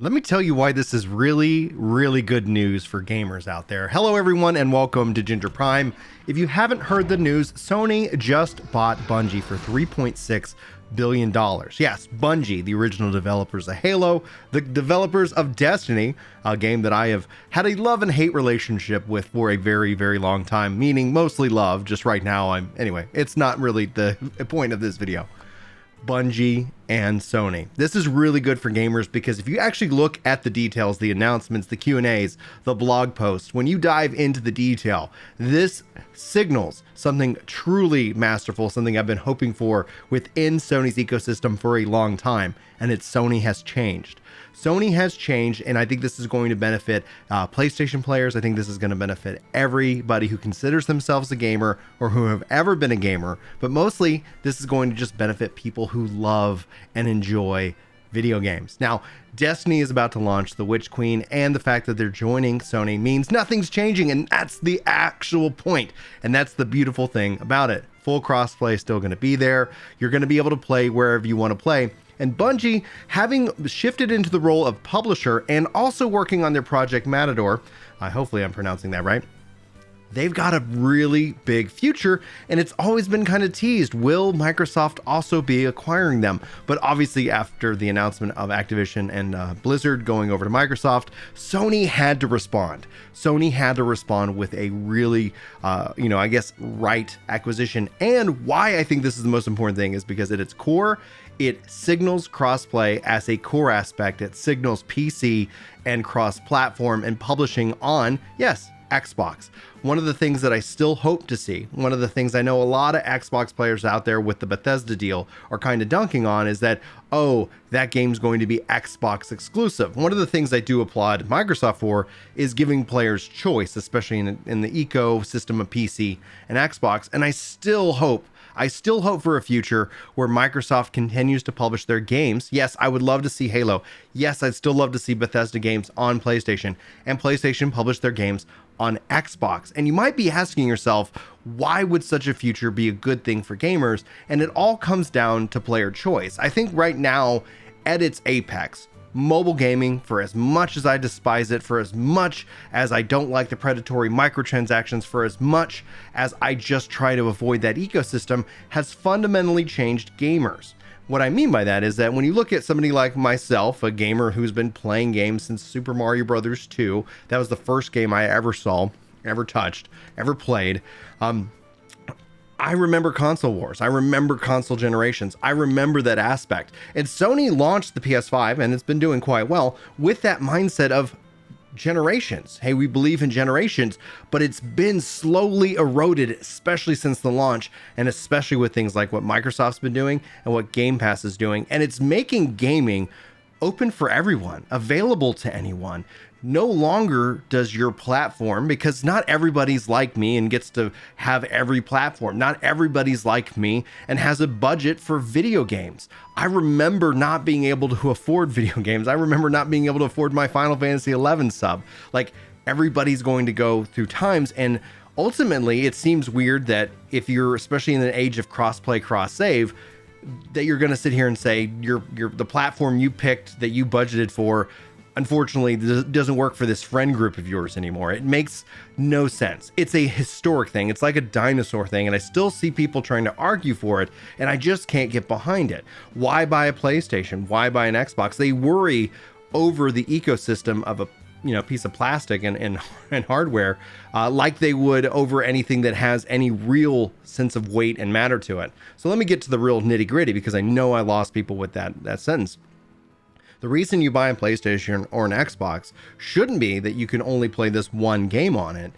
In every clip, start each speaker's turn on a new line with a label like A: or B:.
A: Let me tell you why this is really, really good news for gamers out there. Hello, everyone, and welcome to Ginger Prime. If you haven't heard the news, Sony just bought Bungie for $3.6 billion. Yes, Bungie, the original developers of Halo, the developers of Destiny, a game that I have had a love and hate relationship with for a very, very long time, meaning mostly love. Just right now, anyway, it's not really the point of this video. Bungie and Sony. This is really good for gamers because if you actually look at the details, the announcements, the Q&As, the blog posts, when you dive into the detail, this signals something truly masterful, something I've been hoping for within Sony's ecosystem for a long time, and it's Sony has changed. Sony has changed, and I think this is going to benefit PlayStation players. I think this is going to benefit everybody who considers themselves a gamer or who have ever been a gamer, but mostly this is going to just benefit people who love and enjoy video games. Now, Destiny is about to launch, the Witch Queen, and the fact that they're joining Sony means nothing's changing, and that's the actual point, and that's the beautiful thing about it. Full crossplay is still going to be there. You're going to be able to play wherever you want to play. And Bungie, having shifted into the role of publisher and also working on their Project Matador, hopefully I'm pronouncing that right, they've got a really big future, and it's always been kind of teased. Will Microsoft also be acquiring them? But obviously after the announcement of Activision and Blizzard going over to Microsoft, Sony had to respond. Sony had to respond with a really, I guess, right acquisition. And why I think this is the most important thing is because at its core, it signals crossplay as a core aspect. It signals PC and cross-platform and publishing on, yes, Xbox. One of the things that I still hope to see, one of the things I know a lot of Xbox players out there with the Bethesda deal are kind of dunking on is that, oh, that game's going to be Xbox exclusive. One of the things I do applaud Microsoft for is giving players choice, especially in the ecosystem of PC and Xbox. And I still hope for a future where Microsoft continues to publish their games. Yes, I would love to see Halo. Yes, I'd still love to see Bethesda games on PlayStation, and PlayStation publish their games on Xbox. And you might be asking yourself, why would such a future be a good thing for gamers? And it all comes down to player choice. I think right now, at its apex, mobile gaming, for as much as I despise it, for as much as I don't like the predatory microtransactions, for as much as I just try to avoid that ecosystem, has fundamentally changed gamers. What I mean by that is that when you look at somebody like myself, a gamer who's been playing games since Super Mario Brothers 2, that was the first game I ever saw, ever touched, ever played. I remember console wars. I remember console generations. I remember that aspect. And Sony launched the PS5, and it's been doing quite well, with that mindset of generations. Hey, we believe in generations, but it's been slowly eroded, especially since the launch, and especially with things like what Microsoft's been doing and what Game Pass is doing. And it's making gaming open for everyone, available to anyone. No longer does your platform, because not everybody's like me and gets to have every platform. Not everybody's like me and has a budget for video games. I remember not being able to afford video games. I remember not being able to afford my Final Fantasy XI sub. Like, everybody's going to go through times, and ultimately it seems weird that if you're, especially in the age of cross-play, cross-save, that you're going to sit here and say the platform you picked that you budgeted for unfortunately doesn't work for this friend group of yours anymore. It makes no sense. It's a historic thing. It's like a dinosaur thing, and I still see people trying to argue for it, and I just can't get behind it. Why buy a PlayStation? Why buy an Xbox? They worry over the ecosystem of a piece of plastic and hardware like they would over anything that has any real sense of weight and matter to it. So let me get to the real nitty gritty, because I know I lost people with that sentence. The reason you buy a PlayStation or an Xbox shouldn't be that you can only play this one game on it.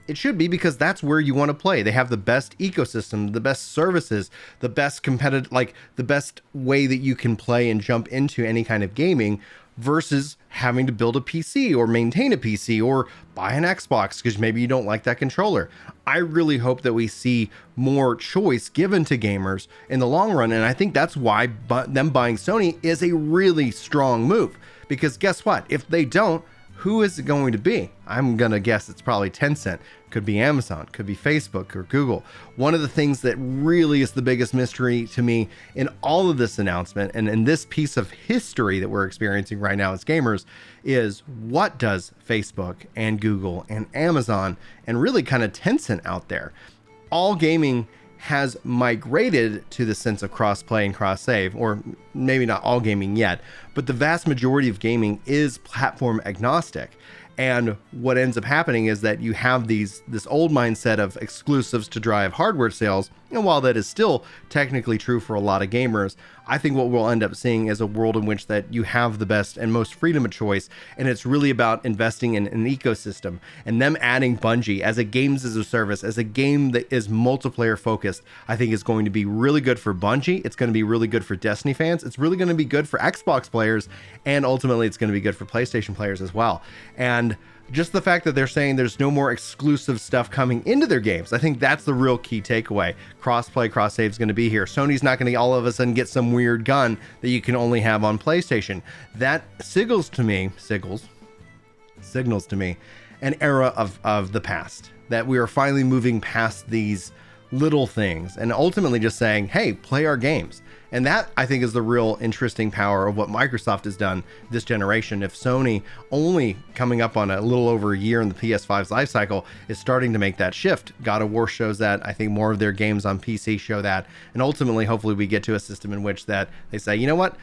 A: It should be because that's where you want to play. They have the best ecosystem, the best services, the best competitive, the best way that you can play and jump into any kind of gaming, versus having to build a PC or maintain a PC or buy an Xbox because maybe you don't like that controller. I really hope that we see more choice given to gamers in the long run, and I think that's why them buying Sony is a really strong move, because guess what? If they don't, Who is it going to be? I'm going to guess it's probably Tencent. Could be Amazon, could be Facebook or Google. One of the things that really is the biggest mystery to me in all of this announcement and in this piece of history that we're experiencing right now as gamers is, what does Facebook and Google and Amazon and really kind of Tencent out there? All gaming has migrated to the sense of cross-play and cross-save, or maybe not all gaming yet, but the vast majority of gaming is platform agnostic. And what ends up happening is that you have this old mindset of exclusives to drive hardware sales. And while that is still technically true for a lot of gamers, I think what we'll end up seeing is a world in which that you have the best and most freedom of choice. And it's really about investing in an ecosystem and them adding Bungie as a games as a service, as a game that is multiplayer focused. I think is going to be really good for Bungie. It's going to be really good for Destiny fans. It's really going to be good for Xbox players. And ultimately it's going to be good for PlayStation players as well. And just the fact that they're saying there's no more exclusive stuff coming into their games, I think that's the real key takeaway. Cross-play, cross-save is going to be here. Sony's not going to all of a sudden get some weird gun that you can only have on PlayStation. That signals to me an era of the past, that we are finally moving past these little things and ultimately just saying, hey, play our games. And that, I think, is the real interesting power of what Microsoft has done this generation. If Sony, only coming up on a little over a year in the PS5's life cycle, is starting to make that shift. God of War shows that. I think more of their games on PC show that. And ultimately, hopefully, we get to a system in which that they say, you know what?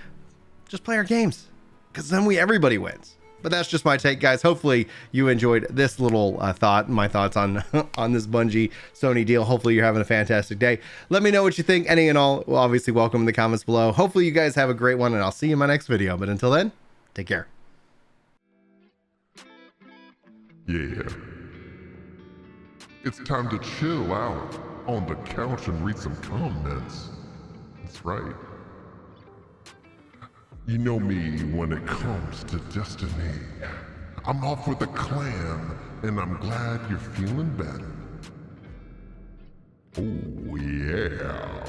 A: Just play our games, because then everybody wins. But that's just my take, guys. Hopefully you enjoyed this little my thoughts on on this Bungie Sony deal. Hopefully you're having a fantastic day. Let me know what you think. Any and all, well, obviously welcome in the comments below. Hopefully you guys have a great one, and I'll see you in my next video. But until then, take care.
B: Yeah. It's time to chill out on the couch and read some comments. That's right. You know me when it comes to Destiny. I'm off with a clan, and I'm glad you're feeling better. Oh yeah.